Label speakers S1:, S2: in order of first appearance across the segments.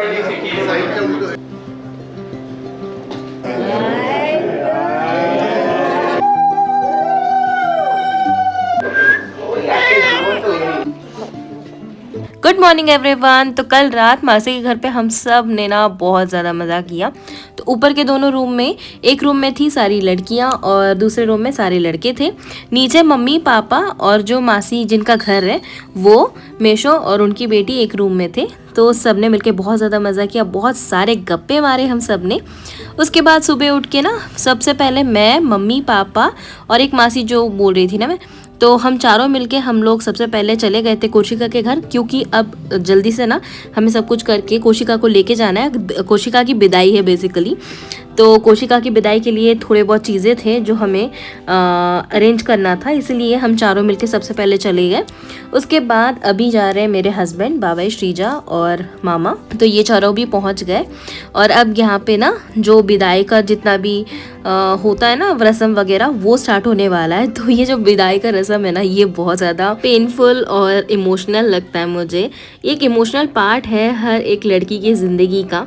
S1: Good morning everyone. तो कल रात मासी के घर पे हम सब ने ना बहुत ज़्यादा मज़ा किया। तो ऊपर के दोनों रूम में, एक रूम में थी सारी लड़कियां और दूसरे रूम में सारे लड़के थे। नीचे मम्मी पापा और जो मासी जिनका घर है वो मेशो और उनकी बेटी एक रूम में थे। तो सब ने मिलके बहुत ज़्यादा मज़ा किया, बहुत सारे गप्पे मारे हम सब ने। उसके बाद सुबह उठ के ना सबसे पहले मैं, मम्मी पापा और एक मासी जो बोल रही थी ना मैं, तो हम चारों मिलके हम लोग सबसे पहले चले गए थे कोशिका के घर, क्योंकि अब जल्दी से ना हमें सब कुछ करके कोशिका को लेके जाना है। कोशिका की विदाई है बेसिकली। तो कोशिका की विदाई के लिए थोड़े बहुत चीज़ें थे जो हमें अरेंज करना था, इसलिए हम चारों मिलके सबसे पहले चले गए। उसके बाद अभी जा रहे हैं मेरे हस्बैंड, बाबा श्रीजा और मामा। तो ये चारों भी पहुंच गए और अब यहाँ पे ना जो विदाई का जितना भी होता है ना रस्म वगैरह, वो स्टार्ट होने वाला है। तो ये जो विदाई का रस्म है ना, ये बहुत ज़्यादा पेनफुल और इमोशनल लगता है मुझे। एक इमोशनल पार्ट है हर एक लड़की की ज़िंदगी का।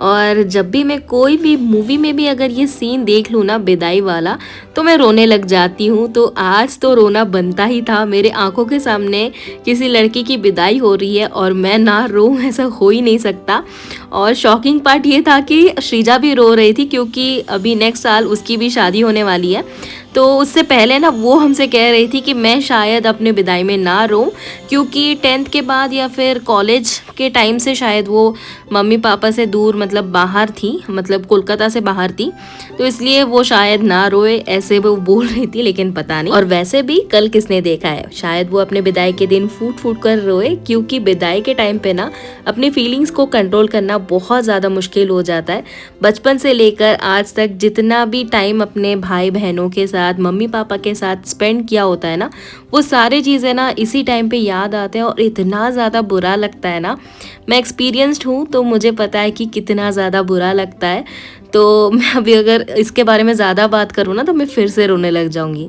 S1: और जब भी मैं कोई भी मूवी में भी अगर ये सीन देख लूँ ना विदाई वाला, तो मैं रोने लग जाती हूँ। तो आज तो रोना बनता ही था। मेरे आंखों के सामने किसी लड़की की विदाई हो रही है और मैं ना रोऊं, ऐसा हो ही नहीं सकता। और शॉकिंग पार्ट ये था कि श्रीजा भी रो रही थी, क्योंकि अभी नेक्स्ट साल उसकी भी शादी होने वाली है। तो उससे पहले ना वो हमसे कह रही थी कि मैं शायद अपने विदाई में ना रोऊं, क्योंकि 10th के बाद या फिर कॉलेज के टाइम से शायद वो मम्मी पापा से दूर, मतलब बाहर थी, मतलब कोलकाता से बाहर थी, तो इसलिए वो शायद ना रोए, ऐसे वो बोल रही थी। लेकिन पता नहीं। और वैसे भी कल किसने देखा है, शायद वो अपने विदाई के दिन फूट फूट कर रोए, क्योंकि विदाई के टाइम पे ना अपनी फीलिंग्स को कंट्रोल करना बहुत ज़्यादा मुश्किल हो जाता है। बचपन से लेकर आज तक जितना भी टाइम अपने भाई बहनों के साथ, मम्मी पापा के साथ स्पेंड किया होता है ना, वो सारी चीज़ें ना इसी टाइम पे याद आते हैं और इतना ज़्यादा बुरा लगता है ना। मैं एक्सपीरियंस्ड हूँ तो मुझे पता है कि कितना ज़्यादा बुरा लगता है। तो मैं अभी अगर इसके बारे में ज़्यादा बात करूँ ना तो मैं फिर से रोने लग जाऊँगी।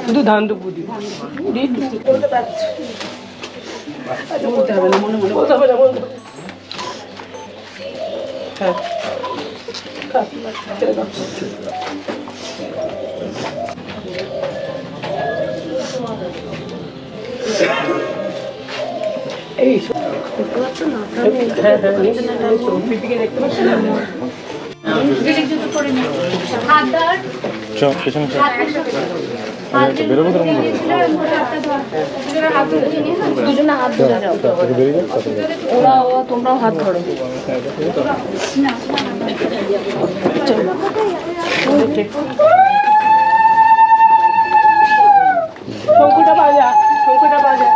S2: শুধু ধান তো বুঝি বলতে পারছি, আচ্ছা বলতে হবে না, মনে মনে বলতে হবে না, বলতে হ্যাঁ এই দেখতে পাচ্ছ না, পিপিকে দেখতে পাচ্ছ না, তোমরাও হাত ধরো। শঙ্কুটা বাজা, শঙ্কুটা বাজা।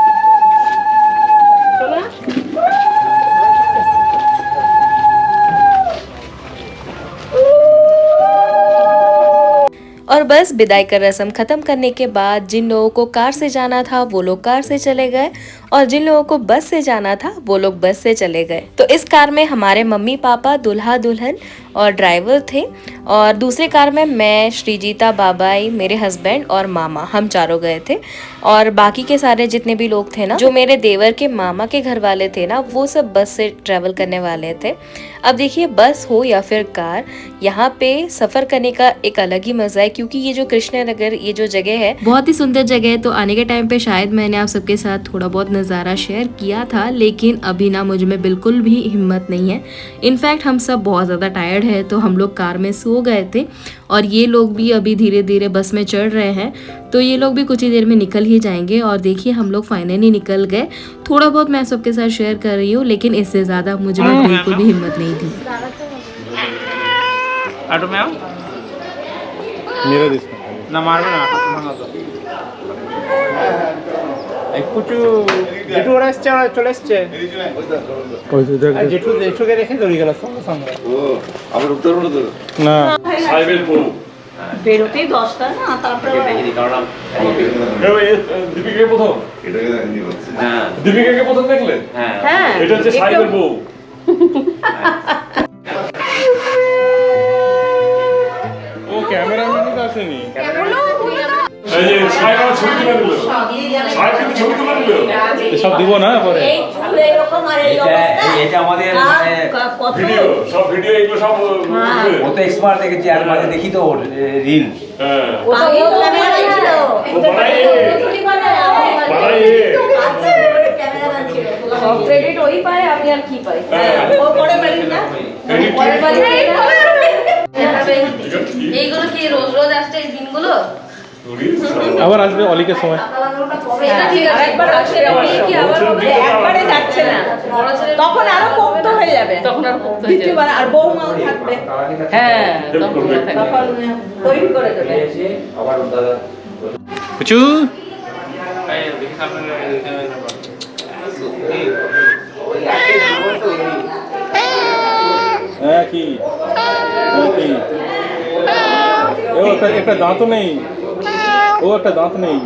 S1: और बस विदाई का रस्म ख़त्म करने के बाद जिन लोगों को कार से जाना था वो लोग कार से चले गए और जिन लोगों को बस से जाना था वो लोग बस से चले गए। तो इस कार में हमारे मम्मी पापा, दूल्हा दुल्हन और ड्राइवर थे, और दूसरे कार में मैं, श्रीजीता, बाबाई, मेरे हस्बैंड और मामा, हम चारों गए थे। और बाकी के सारे जितने भी लोग थे ना, जो मेरे देवर के मामा के घर वाले थे ना, वो सब बस से ट्रैवल करने वाले थे। अब देखिए, बस हो या फिर कार, यहाँ पे सफ़र करने का एक अलग ही मज़ा है, क्योंकि ये जो कृष्णनगर, ये जो जगह है बहुत ही सुंदर जगह है। तो आने के टाइम पे शायद मैंने आप सबके साथ थोड़ा बहुत नज़ारा शेयर किया था, लेकिन अभी ना मुझ में बिल्कुल भी हिम्मत नहीं है। इनफैक्ट हम सब बहुत ज़्यादा टायर्ड है, तो हम लोग कार में सो गए थे और ये लोग भी अभी धीरे धीरे बस में चढ़ रहे हैं। तो ये लोग भी कुछ ही देर में निकल ही जाएंगे। और देखिए, हम लोग फाइनली निकल गए। थोड़ा बहुत मैं सबके साथ शेयर कर रही हूँ, लेकिन इससे ज़्यादा मुझ में बिल्कुल भी हिम्मत नहीं थी।
S3: ऑटो में आओ, मेरा ना मारना ना। কুচু জেঠু ওরা এসছে, ওরা চলে এসছে। জেঠুকে রেখে দৌড়ি গেল সঙ্গে সঙ্গে। না
S2: বেরোতেই 10টা না, তারপরে
S4: দীপিকাকে প্রথম দেখলেন?
S2: হ্যাঁ
S4: এটা হচ্ছে সাহেবের বউ।
S3: ও ক্যামেরাম্যানই তো আসেনি।
S4: এই যে সাহেব আমার ছবি তুলে দিল। সাহেব কিন্তু ছবি তুলে দিল।
S3: সব দিব না পরে।
S5: এটা আমাদের মানে
S4: ভিডিও, সব ভিডিও এগুলো সব
S5: ও তো এক্সপার্ট দেখেছি, আর মাঝে দেখি তো ওর রিল।
S4: হ্যাঁ
S2: ও ক্যামেরা ছিল,
S4: ও বানাই
S1: সব ক্রেডিট ওই পায়, আমি আর কি পাই?
S2: ও পরে বলি না
S1: পরের বারে এইগুলো কি রোজ রোজ আসছে এই দিনগুলো?
S3: আবার আসবে অলিকের সময়।
S1: এটা ঠিক আছে,
S2: একবার আসলে কি আবার হবে, একবারে যাচ্ছে না, তখন আরো পোক্ত হয়ে যাবে,
S1: তখন আর পোক্ত হয়ে যাবে।
S2: দ্বিতীয়বার আর বৌমাও থাকবে,
S1: হ্যাঁ তখন
S2: তখন তৈরি করে দেবে।
S5: আবার দাদা
S3: কুচু হ্যাঁ কি ও একটা দাঁতও নেই, ও একটা দাঁত নেই,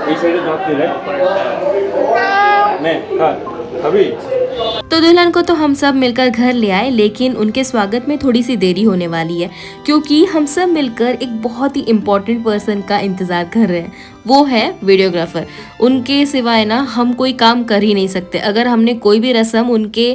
S3: এই সাইডে দাঁত নেই রে। নে খা, খাবি?
S1: तो दुल्हन को तो हम सब मिलकर घर ले आए, लेकिन उनके स्वागत में थोड़ी सी देरी होने वाली है क्योंकि हम सब मिलकर एक बहुत ही इम्पोर्टेंट पर्सन का इंतज़ार कर रहे हैं। वो है वीडियोग्राफर। उनके सिवाय ना हम कोई काम कर ही नहीं सकते। अगर हमने कोई भी रस्म उनके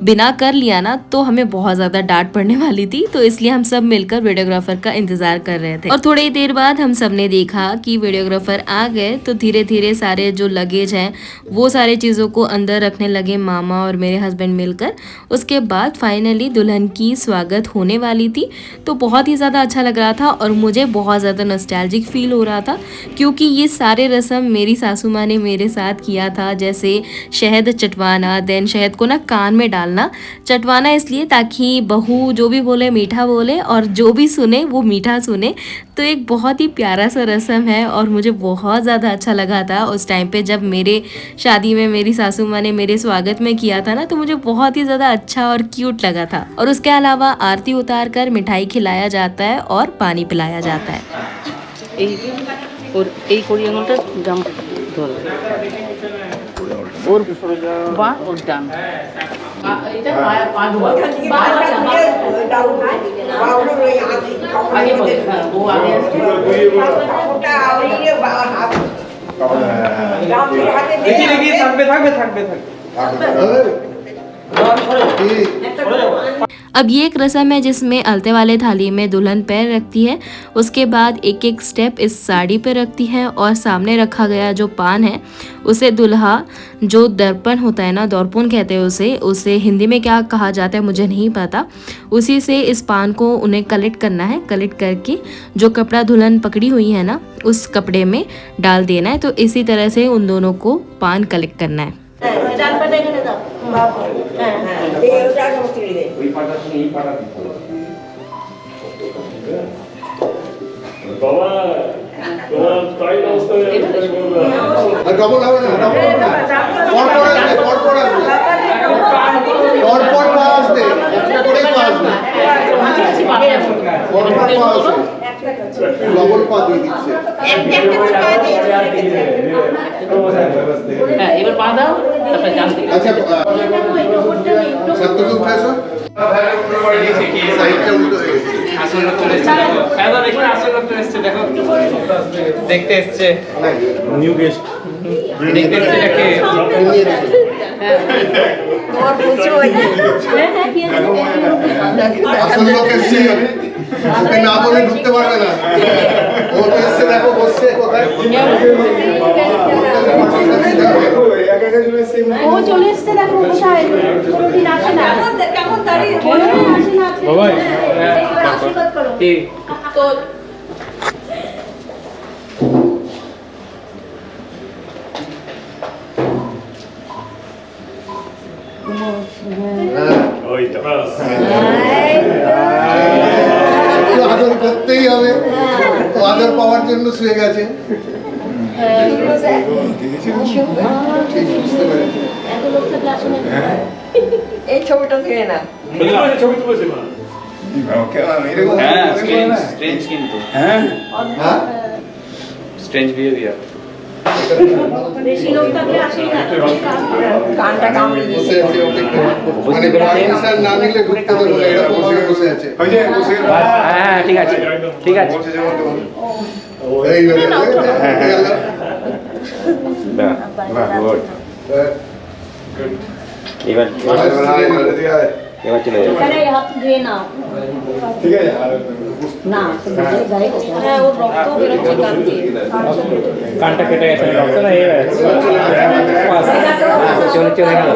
S1: बिना कर लिया ना तो हमें बहुत ज़्यादा डांट पड़ने वाली थी, तो इसलिए हम सब मिलकर वीडियोग्राफर का इंतज़ार कर रहे थे। और थोड़ी देर बाद हम सब ने देखा कि वीडियोग्राफर आ गए, तो धीरे धीरे सारे जो लगेज हैं वो सारे चीज़ों को अंदर रखने लगे मामा और मेरे हस्बैंड मिलकर। उसके बाद फाइनली दुल्हन की स्वागत होने वाली थी, तो बहुत ही ज़्यादा अच्छा लग रहा था और मुझे बहुत ज़्यादा नॉस्टैल्जिक फील हो रहा था क्योंकि ये सारे रस्म मेरी सासू माँ ने मेरे साथ किया था। जैसे शहद चटवाना, देन शहद को ना कान में डालना, चटवाना इसलिए ताकि बहू जो भी बोले मीठा बोले और जो भी सुने वो मीठा सुने। तो एक बहुत ही प्यारा सा रस्म है और मुझे बहुत ज़्यादा अच्छा लगा था उस टाइम पे जब मेरे शादी में मेरी सासू माँ ने मेरे स्वागत में किया था ना, तो मुझे बहुत ही ज़्यादा अच्छा और क्यूट लगा था। और उसके अलावा आरती उतार कर मिठाई खिलाया जाता है और पानी पिलाया जाता है।
S2: এই কড়ি আঙুলটা জাম ধরবে, ওর বা ওর ডান এটা পা ধোয়া আগে বলে, হ্যাঁ ও আগে
S3: দেখি দেখি থাকবে থাকবে থাকবে থাকবে।
S1: अब ये एक रस्म है जिसमें अलते वाले थाली में दुल्हन पैर रखती है, उसके बाद एक एक स्टेप इस साड़ी पे रखती है और सामने रखा गया जो पान है उसे दुल्हा जो दर्पण होता है ना, दौरपुन कहते हैं उसे हिंदी में क्या कहा जाता है मुझे नहीं पता, उसी से इस पान को उन्हें कलेक्ट करना है। कलेक्ट करके जो कपड़ा दुल्हन पकड़ी हुई है ना उस कपड़े में डाल देना है। तो इसी तरह से उन दोनों को पान कलेक्ट करना है।
S4: বাবা তোমার তাই অবস্থা
S6: ডবল হবে না, ডবল হবে না, পরপর আসবে, পরপর আসবে, পরপর পা আসবে, একটা করে পা আসবে, পরপর পা আসবে, ডবল পা দিয়ে দিচ্ছে।
S2: হ্যাঁ এবার পা দাও, তারপরে জান দিই।
S6: আচ্ছা সত্যি উঠে আসো, সাইডটা উল্টো হয়ে গেছে।
S3: দেখতে এসছে নিউ গেস্ট, দেখতে এসছে এটাকে
S6: আসল লোক এসছে, ওকে না বলে ঢুকতে পারবে না। ও তো এসছে, দেখো বসছে কোথায়,
S2: ও চলে এসছে, দেখো কোথায়, কোনোদিন আসে না, কেমন দাঁড়িয়ে আসে না,
S3: বাবাই
S2: আশীর্বাদ করো
S3: কি
S2: তো
S4: ওইটা বাস
S6: আদর করতেই হবে, তো আদর পাওয়ার জন্য শুয়ে গেছে। ঠিক বুঝতে পেরেছি।
S2: এই ছবিটা দিয়ে না
S4: ছবি তুলেছে না
S6: এরকম
S7: হ্যাঁ স্ট্রেঞ্জ কিন্তু
S6: হ্যাঁ
S7: স্ট্রেঞ্জ বিহেভিয়ার
S2: কানটা কামড়ে
S6: বসে আছে ও দেখতে মানে পারমিশন না নিলে ঢুকতে দেবো না, এরকম ভাবে বসে আছে
S5: হ্যাঁ ঠিক আছে ঠিক আছে
S6: এই হয়ে গেল।
S7: এবার এবার চলে যাবে
S5: কানটা কেটে গেছে রক্ত না এই চলে চলে গেল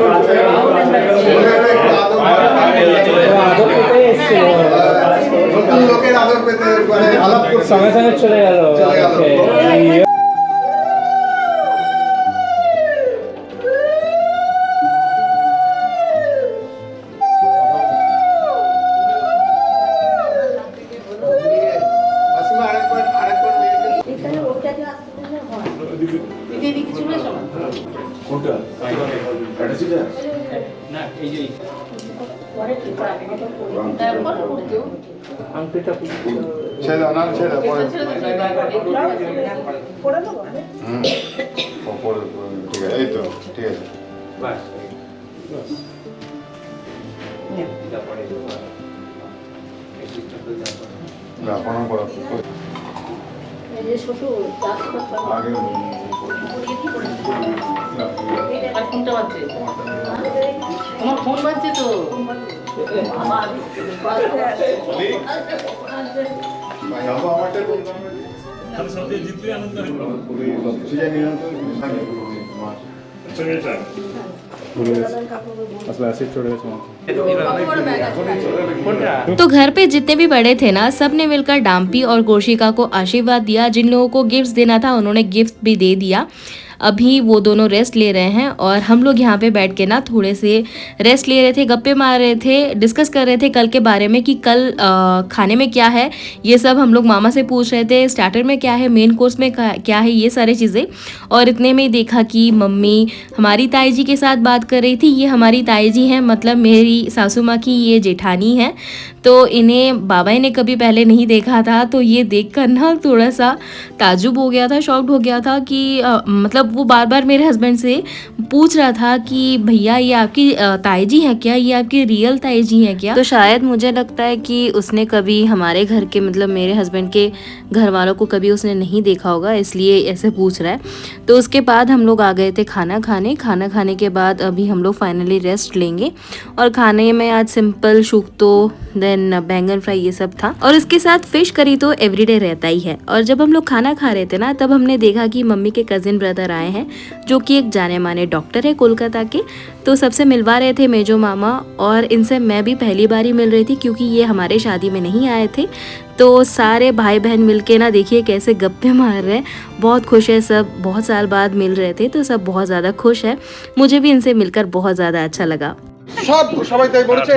S5: আদর পেতে এসেছিল
S6: নতুন লোকের আদর পেতে মানে আলাপ করছে
S5: সঙ্গে সঙ্গে চলে গেল
S6: চলে গেল। মাসিমা আরেকবার ছেড়ে না ছেড়ে পরে ঠিক আছে এই তো ঠিক আছে না প্রণাম করো আগে
S2: আমার ফোন বাজছে তো
S6: যাবো আমারটা
S4: সাথে জিতলে আনন্দ হবে
S6: সুজয় নিরন্তর
S4: চলে যায়
S1: तो घर पे जितने भी बड़े थे ना सब ने मिलकर डाम्पी और कोशिका को आशीर्वाद दिया। जिन लोगों को गिफ्ट देना था उन्होंने गिफ्ट भी दे दिया। अभी वो दोनों रेस्ट ले रहे हैं और हम लोग यहाँ पे बैठ के ना थोड़े से रेस्ट ले रहे थे, गप्पे मार रहे थे, डिस्कस कर रहे थे कल के बारे में कि कल खाने में क्या है, ये सब हम लोग मामा से पूछ रहे थे। स्टार्टर में क्या है, मेन कोर्स में क्या है, ये सारी चीज़ें। और इतने में ही देखा कि मम्मी हमारी ताई जी के साथ बात कर रही थी। ये हमारी ताई जी हैं, मतलब मेरी सासू माँ की ये जेठानी है। तो इन्हें बाबा ने कभी पहले नहीं देखा था, तो ये देखकर ना थोड़ा सा ताजुब हो गया था, शॉक्ड हो गया था कि मतलब वो बार बार मेरे हस्बैंड से पूछ रहा था कि भैया ये आपकी ताई जी है क्या, ये आपकी रियल ताई जी है क्या। तो शायद मुझे लगता है कि उसने कभी हमारे घर के मतलब मेरे हस्बैंड के घर वालों को कभी उसने नहीं देखा होगा, इसलिए ऐसे पूछ रहा है। तो उसके बाद हम लोग आ गए थे खाना खाने के बाद अभी हम लोग फाइनली रेस्ट लेंगे। और खाने में आज सिंपल शुक्तो देन बैंगन फ्राई ये सब था, और इसके साथ फिश करी तो एवरीडे रहता ही है। और जब हम लोग खाना खा रहे थे ना, तब हमने देखा कि मम्मी के कजिन ब्रदर आए हैं जो कि एक जाने माने डॉक्टर है कोलकाता के। तो सबसे मिलवा रहे थे मेजो मामा, और इनसे मैं भी पहली बार ही मिल रही थी क्योंकि ये हमारे शादी में नहीं आए थे। तो सारे भाई बहन मिलके ना देखिए कैसे गप्पे मार रहे हैं, बहुत खुश है सब, बहुत साल बाद मिल रहे थे तो सब बहुत ज़्यादा खुश है। मुझे भी इनसे मिलकर बहुत ज़्यादा अच्छा लगा।
S8: সব সবাই তাই বলেছে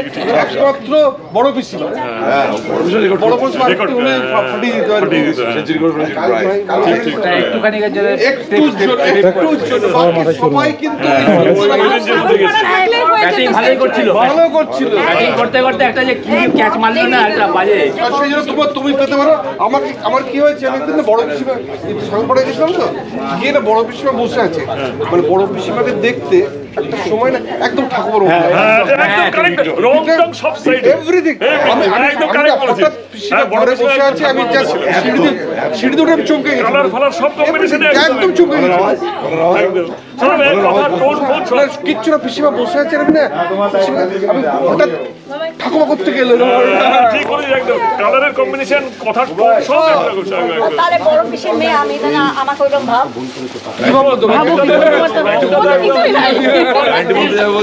S8: একমাত্র বড় পিসিমা বড় পিসিমা উনি ফাটিয়ে দিতে পারবে সেঞ্চুরি করে
S5: একটুখানি
S8: সবাই কিন্তু
S5: ব্যাটিং ভালোই করছিল
S8: ভালো করছিল
S5: ব্যাটিং করতে করতে একটা যে কি ক্যাচ মারলো না একটা বাজে,
S8: আর সেই জন্য তুমি পেতে পারো। আমার কি হয়েছে, আমি একদিন বড় পিসিমা সংবাদে গেছিলাম তো, গিয়ে না বড় পিসিমা বসে আছে, মানে বড় পিসিমাকে দেখতে একটা সময় না একদম ঠাকুর
S4: একদম কারেক্ট রং টং সব সাইডে
S8: এভরিথিং আমি
S4: একদম কারেক্ট বলেছি।
S8: পিসিমা ঘরে বসে আছে, আমি জাস্ট সিঁড়ি দুটো চমকে গেছি,
S4: কালার ফালার সব কম্বিনেশনে
S8: একদম চমকে গেছি
S4: একদম সব এক কথা টোন ফোন সব
S8: কিচ্ছু না, পিসিমা বসে আছে আমি না আমি হঠাৎ ঠাকুমা করতে গেল
S4: ঠিক করে একদম কালারের কম্বিনেশন কথার টোন সব একটা করছে একদম
S2: তাহলে বড় পিসের মেয়ে আমি না আমাকে ওইরকম ভাব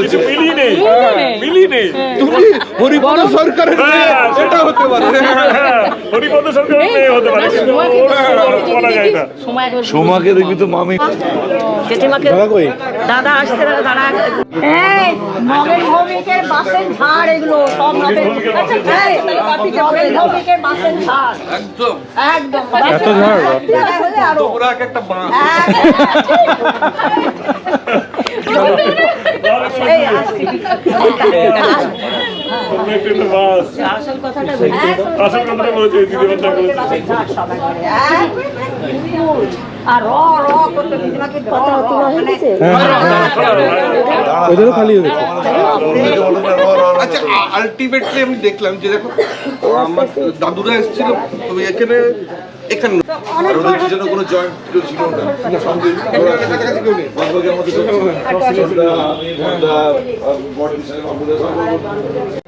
S4: কিছু মিলি নেই
S8: তুমি হরিপদ সরকারের মেয়ে, এটা হতে পারে
S4: হরিপদ সরকারের মেয়ে হতে পারে কিন্তু বলা যায় না।
S2: সোমাকে দেখবি তো মামি জেঠিমাকে
S3: দাদা কই?
S2: দাদা আসছে না, দাদা
S9: এই নগেন ভৌমিকের বাসের ঝাড় এগুলো সব নগেন নগেন ভৌমিকের বাসের ঝাড়
S8: একদম
S9: একদম
S3: এত ঝাড়?
S9: জায়গা হলে আরো
S8: তোমরা একটা বাঁ
S9: এই আসছি
S4: একটু বাস
S2: আসল কথাটা
S4: আসল কথাটা বলেছে দিদি কথা বলেছে
S9: ঝাড় সবাই আর র র করতে দিদিমাকে কথা হতো
S3: ওদেরও খালি হয়ে গেছে।
S8: আচ্ছা আলটিমেটলি আমি দেখলাম যে দেখো আমার দাদুরা এসেছিল তবে এখানে এখানে
S7: আর ওদের পিছনে কোনো জয়েন্ট ছিল না
S8: কাছাকাছি কেউ নেই
S7: বাদবাকি আমাদের সব ছিল। ছোটদা, আমি, বড়দা, বড় বিশাল, বাবুদা সব